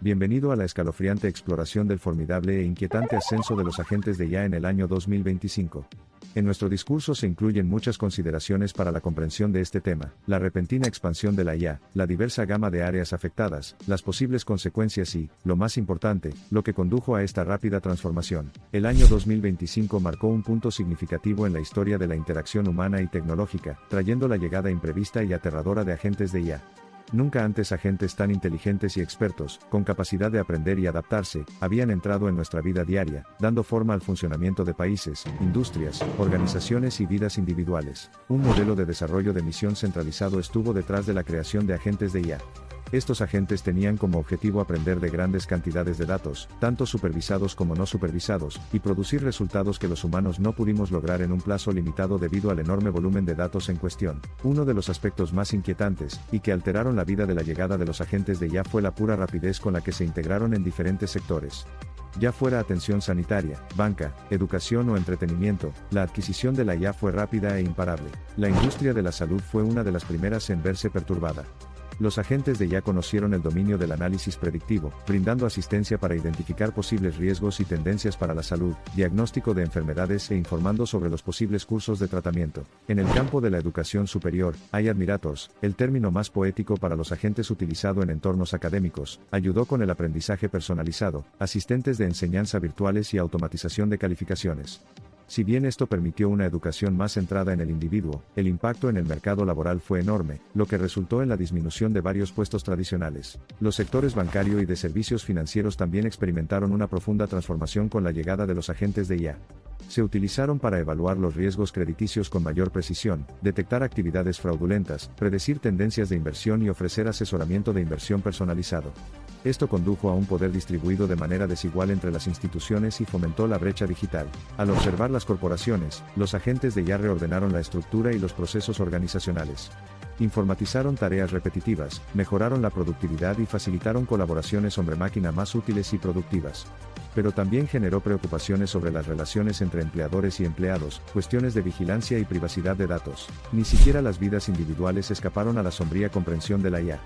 Bienvenido a la escalofriante exploración del formidable e inquietante ascenso de los agentes de IA en el año 2025. En nuestro discurso se incluyen muchas consideraciones para la comprensión de este tema, la repentina expansión de la IA, la diversa gama de áreas afectadas, las posibles consecuencias y, lo más importante, lo que condujo a esta rápida transformación. El año 2025 marcó un punto significativo en la historia de la interacción humana y tecnológica, trayendo la llegada imprevista y aterradora de agentes de IA. Nunca antes agentes tan inteligentes y expertos, con capacidad de aprender y adaptarse, habían entrado en nuestra vida diaria, dando forma al funcionamiento de países, industrias, organizaciones y vidas individuales. Un modelo de desarrollo de misión centralizado estuvo detrás de la creación de agentes de IA. Estos agentes tenían como objetivo aprender de grandes cantidades de datos, tanto supervisados como no supervisados, y producir resultados que los humanos no pudimos lograr en un plazo limitado debido al enorme volumen de datos en cuestión. Uno de los aspectos más inquietantes, y que alteraron la vida de la llegada de los agentes de IA fue la pura rapidez con la que se integraron en diferentes sectores. Ya fuera atención sanitaria, banca, educación o entretenimiento, la adquisición de la IA fue rápida e imparable. La industria de la salud fue una de las primeras en verse perturbada. Los agentes de IA conocieron el dominio del análisis predictivo, brindando asistencia para identificar posibles riesgos y tendencias para la salud, diagnóstico de enfermedades e informando sobre los posibles cursos de tratamiento. En el campo de la educación superior, AI Admirators, el término más poético para los agentes utilizado en entornos académicos, ayudó con el aprendizaje personalizado, asistentes de enseñanza virtuales y automatización de calificaciones. Si bien esto permitió una educación más centrada en el individuo, el impacto en el mercado laboral fue enorme, lo que resultó en la disminución de varios puestos tradicionales. Los sectores bancario y de servicios financieros también experimentaron una profunda transformación con la llegada de los agentes de IA. Se utilizaron para evaluar los riesgos crediticios con mayor precisión, detectar actividades fraudulentas, predecir tendencias de inversión y ofrecer asesoramiento de inversión personalizado. Esto condujo a un poder distribuido de manera desigual entre las instituciones y fomentó la brecha digital. Al observar las corporaciones, los agentes de IA reordenaron la estructura y los procesos organizacionales. Informatizaron tareas repetitivas, mejoraron la productividad y facilitaron colaboraciones hombre-máquina más útiles y productivas. Pero también generó preocupaciones sobre las relaciones entre empleadores y empleados, cuestiones de vigilancia y privacidad de datos. Ni siquiera las vidas individuales escaparon a la sombría comprensión de la IA.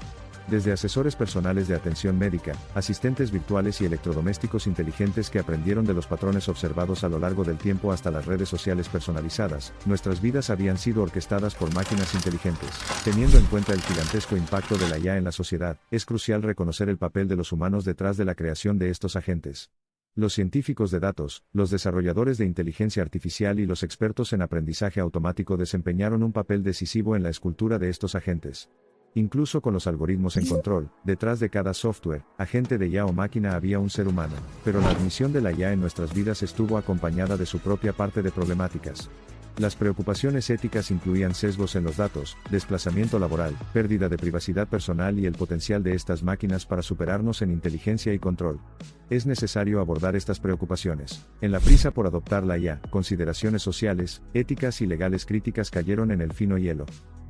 Desde asesores personales de atención médica, asistentes virtuales y electrodomésticos inteligentes que aprendieron de los patrones observados a lo largo del tiempo hasta las redes sociales personalizadas, nuestras vidas habían sido orquestadas por máquinas inteligentes. Teniendo en cuenta el gigantesco impacto de la IA en la sociedad, es crucial reconocer el papel de los humanos detrás de la creación de estos agentes. Los científicos de datos, los desarrolladores de inteligencia artificial y los expertos en aprendizaje automático desempeñaron un papel decisivo en la escultura de estos agentes. Incluso con los algoritmos en control, detrás de cada software, agente de IA o máquina había un ser humano, pero la admisión de la IA en nuestras vidas estuvo acompañada de su propia parte de problemáticas. Las preocupaciones éticas incluían sesgos en los datos, desplazamiento laboral, pérdida de privacidad personal y el potencial de estas máquinas para superarnos en inteligencia y control. Es necesario abordar estas preocupaciones. En la prisa por adoptar la IA, consideraciones sociales, éticas y legales críticas cayeron en el fino hielo.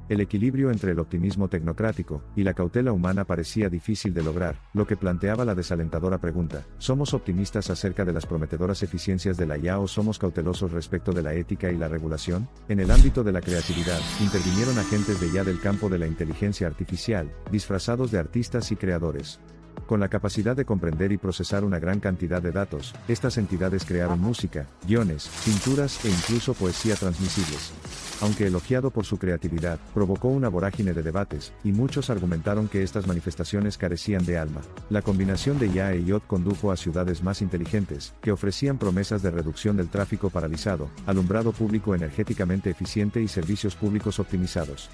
El equilibrio entre el optimismo tecnocrático y la cautela humana parecía difícil de lograr, lo que planteaba la desalentadora pregunta: ¿somos optimistas acerca de las prometedoras eficiencias de la IA o somos cautelosos respecto de la ética y la regulación? En el ámbito de la creatividad, intervinieron agentes de IA del campo de la inteligencia artificial, disfrazados de artistas y creadores. Con la capacidad de comprender y procesar una gran cantidad de datos, estas entidades crearon música, guiones, pinturas e incluso poesía transmisibles. Aunque elogiado por su creatividad, provocó una vorágine de debates, y muchos argumentaron que estas manifestaciones carecían de alma. La combinación de IA e IoT condujo a ciudades más inteligentes, que ofrecían promesas de reducción del tráfico paralizado, alumbrado público energéticamente eficiente y servicios públicos optimizados.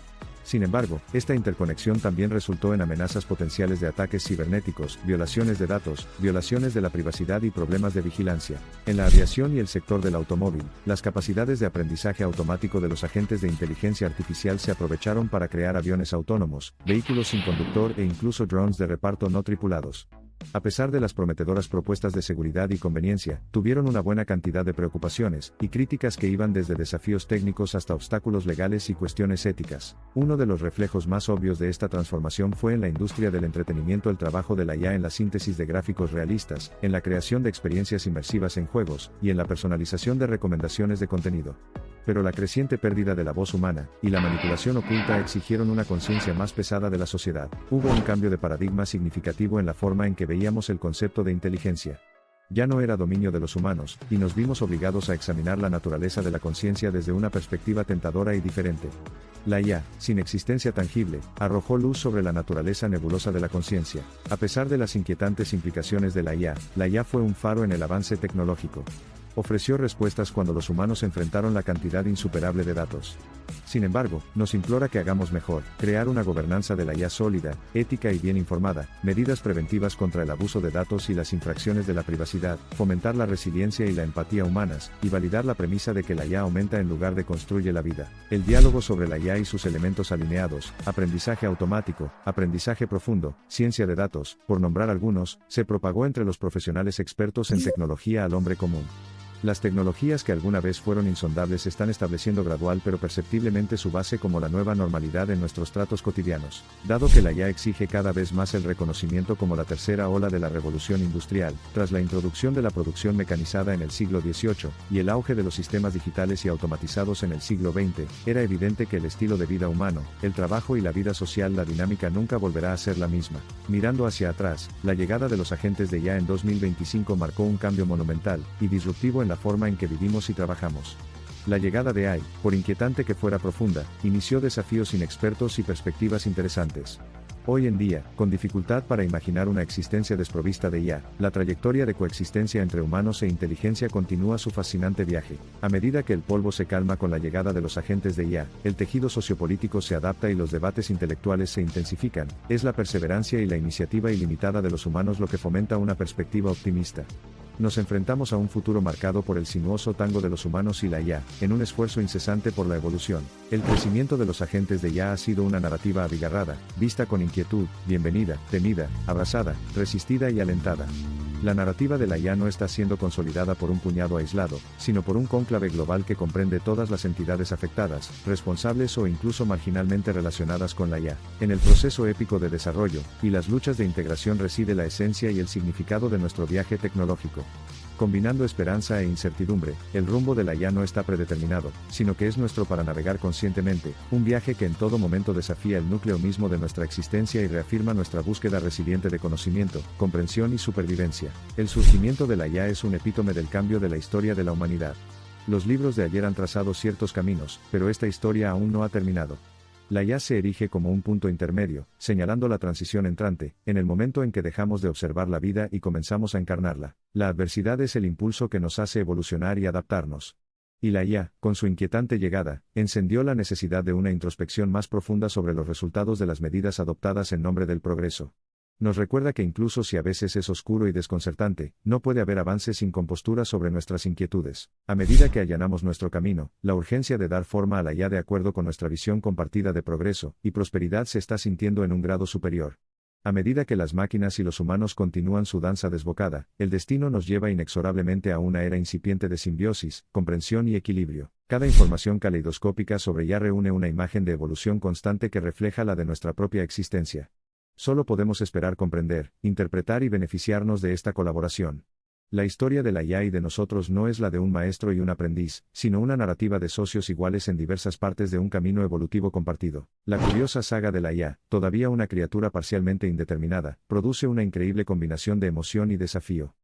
Sin embargo, esta interconexión también resultó en amenazas potenciales de ataques cibernéticos, violaciones de datos, violaciones de la privacidad y problemas de vigilancia. En la aviación y el sector del automóvil, las capacidades de aprendizaje automático de los agentes de inteligencia artificial se aprovecharon para crear aviones autónomos, vehículos sin conductor e incluso drones de reparto no tripulados. A pesar de las prometedoras propuestas de seguridad y conveniencia, tuvieron una buena cantidad de preocupaciones y críticas que iban desde desafíos técnicos hasta obstáculos legales y cuestiones éticas. Uno de los reflejos más obvios de esta transformación fue en la industria del entretenimiento el trabajo de la IA en la síntesis de gráficos realistas, en la creación de experiencias inmersivas en juegos, y en la personalización de recomendaciones de contenido. Pero la creciente pérdida de la voz humana, y la manipulación oculta exigieron una conciencia más pesada de la sociedad. Hubo un cambio de paradigma significativo en la forma en que veíamos el concepto de inteligencia. Ya no era dominio de los humanos, y nos vimos obligados a examinar la naturaleza de la conciencia desde una perspectiva tentadora y diferente. La IA, sin existencia tangible, arrojó luz sobre la naturaleza nebulosa de la conciencia. A pesar de las inquietantes implicaciones de la IA fue un faro en el avance tecnológico. Ofreció respuestas cuando los humanos enfrentaron la cantidad insuperable de datos. Sin embargo, nos implora que hagamos mejor, crear una gobernanza de la IA sólida, ética y bien informada, medidas preventivas contra el abuso de datos y las infracciones de la privacidad, fomentar la resiliencia y la empatía humanas, y validar la premisa de que la IA aumenta en lugar de construye la vida. El diálogo sobre la IA y sus elementos alineados, aprendizaje automático, aprendizaje profundo, ciencia de datos, por nombrar algunos, se propagó entre los profesionales expertos en tecnología al hombre común. Las tecnologías que alguna vez fueron insondables están estableciendo gradual pero perceptiblemente su base como la nueva normalidad en nuestros tratos cotidianos. Dado que la IA exige cada vez más el reconocimiento como la tercera ola de la revolución industrial, tras la introducción de la producción mecanizada en el siglo XVIII, y el auge de los sistemas digitales y automatizados en el siglo XX, era evidente que el estilo de vida humano, el trabajo y la vida social, la dinámica nunca volverá a ser la misma. Mirando hacia atrás, la llegada de los agentes de IA en 2025 marcó un cambio monumental y disruptivo en la forma en que vivimos y trabajamos. La llegada de AI, por inquietante que fuera profunda, inició desafíos inexpertos y perspectivas interesantes. Hoy en día, con dificultad para imaginar una existencia desprovista de IA, la trayectoria de coexistencia entre humanos e inteligencia continúa su fascinante viaje. A medida que el polvo se calma con la llegada de los agentes de IA, el tejido sociopolítico se adapta y los debates intelectuales se intensifican. Es la perseverancia y la iniciativa ilimitada de los humanos lo que fomenta una perspectiva optimista. Nos enfrentamos a un futuro marcado por el sinuoso tango de los humanos y la IA, en un esfuerzo incesante por la evolución. El crecimiento de los agentes de IA ha sido una narrativa abigarrada, vista con inquietud, bienvenida, temida, abrazada, resistida y alentada. La narrativa de la IA no está siendo consolidada por un puñado aislado, sino por un cónclave global que comprende todas las entidades afectadas, responsables o incluso marginalmente relacionadas con la IA. En el proceso épico de desarrollo, y las luchas de integración reside la esencia y el significado de nuestro viaje tecnológico. Combinando esperanza e incertidumbre, el rumbo de la IA no está predeterminado, sino que es nuestro para navegar conscientemente, un viaje que en todo momento desafía el núcleo mismo de nuestra existencia y reafirma nuestra búsqueda resiliente de conocimiento, comprensión y supervivencia. El surgimiento de la IA es un epítome del cambio de la historia de la humanidad. Los libros de ayer han trazado ciertos caminos, pero esta historia aún no ha terminado. La IA se erige como un punto intermedio, señalando la transición entrante, en el momento en que dejamos de observar la vida y comenzamos a encarnarla. La adversidad es el impulso que nos hace evolucionar y adaptarnos. Y la IA, con su inquietante llegada, encendió la necesidad de una introspección más profunda sobre los resultados de las medidas adoptadas en nombre del progreso. Nos recuerda que incluso si a veces es oscuro y desconcertante, no puede haber avance sin compostura sobre nuestras inquietudes. A medida que allanamos nuestro camino, la urgencia de dar forma a la IA de acuerdo con nuestra visión compartida de progreso y prosperidad se está sintiendo en un grado superior. A medida que las máquinas y los humanos continúan su danza desbocada, el destino nos lleva inexorablemente a una era incipiente de simbiosis, comprensión y equilibrio. Cada información caleidoscópica sobre IA reúne una imagen de evolución constante que refleja la de nuestra propia existencia. Solo podemos esperar comprender, interpretar y beneficiarnos de esta colaboración. La historia de la IA y de nosotros no es la de un maestro y un aprendiz, sino una narrativa de socios iguales en diversas partes de un camino evolutivo compartido. La curiosa saga de la IA, todavía una criatura parcialmente indeterminada, produce una increíble combinación de emoción y desafío.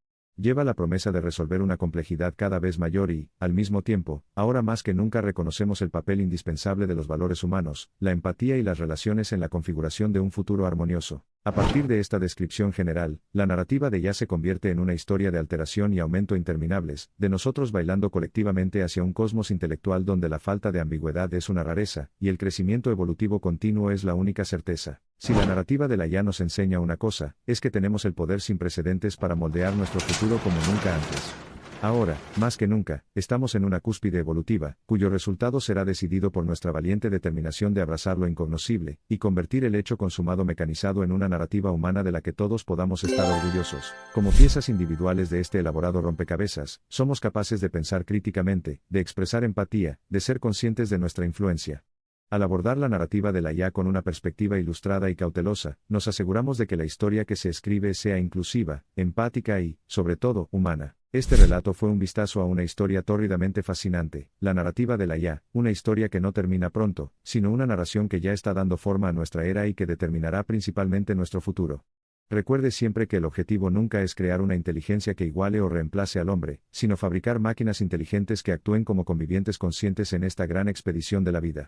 Lleva la promesa de resolver una complejidad cada vez mayor y, al mismo tiempo, ahora más que nunca reconocemos el papel indispensable de los valores humanos, la empatía y las relaciones en la configuración de un futuro armonioso. A partir de esta descripción general, la narrativa de IA se convierte en una historia de alteración y aumento interminables, de nosotros bailando colectivamente hacia un cosmos intelectual donde la falta de ambigüedad es una rareza, y el crecimiento evolutivo continuo es la única certeza. Si la narrativa de la IA nos enseña una cosa, es que tenemos el poder sin precedentes para moldear nuestro futuro como nunca antes. Ahora, más que nunca, estamos en una cúspide evolutiva, cuyo resultado será decidido por nuestra valiente determinación de abrazar lo incognoscible, y convertir el hecho consumado mecanizado en una narrativa humana de la que todos podamos estar orgullosos. Como piezas individuales de este elaborado rompecabezas, somos capaces de pensar críticamente, de expresar empatía, de ser conscientes de nuestra influencia. Al abordar la narrativa de la IA con una perspectiva ilustrada y cautelosa, nos aseguramos de que la historia que se escribe sea inclusiva, empática y, sobre todo, humana. Este relato fue un vistazo a una historia tórridamente fascinante, la narrativa de la IA, una historia que no termina pronto, sino una narración que ya está dando forma a nuestra era y que determinará principalmente nuestro futuro. Recuerde siempre que el objetivo nunca es crear una inteligencia que iguale o reemplace al hombre, sino fabricar máquinas inteligentes que actúen como convivientes conscientes en esta gran expedición de la vida.